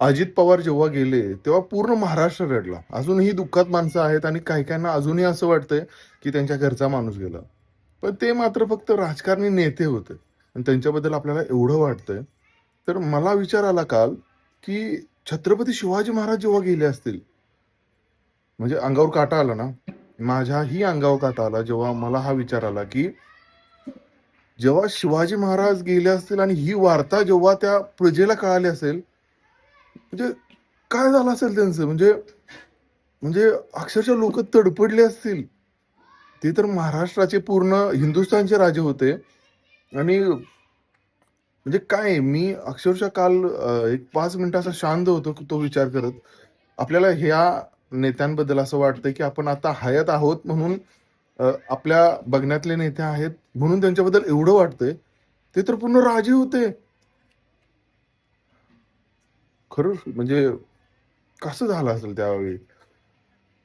अजित पवार जेव्हा गेले, तेव्हा पूर्ण महाराष्ट्र रडला. अजूनही दुःखात माणसं आहेत आणि काही-काहींना अजूनही असं वाटतंय, की त्यांच्या घरचा माणूस गेला. पण ते मात्र फक्त राजकारणी नेते होते आणि त्यांच्याबद्दल आपल्याला एवढं वाटतंय. तर मला विचार आला काल, की छत्रपती शिवाजी महाराज जेव्हा गेले असतील, म्हणजे अंगावर काटा आला ना, माझ्याही अंगावर काटा आला जेव्हा मला हा विचार आला, की जेव्हा शिवाजी महाराज गेले असतील आणि ही वार्ता जेव्हा त्या प्रजेला कळाली असेल, म्हणजे काय झालं असेल त्यांचं? म्हणजे म्हणजे अक्षरशः लोकं तडफडले असतील. ते तर महाराष्ट्राचे पूर्ण हिंदुस्थानचे राजे होते आणि म्हणजे काय मी अक्षरशः काल एक 5 मिनिटं असा शांत होतो तो विचार करत. आपल्याला ह्या नेत्यांबद्दल असं वाटतंय, की आपण आता हयात आहोत म्हणून आपल्या बघण्यातले नेते आहेत म्हणून त्यांच्याबद्दल एवढं वाटतंय. ते तर पूर्ण राजे होते. खरंच म्हणजे कसं झालं असेल त्यावेळी?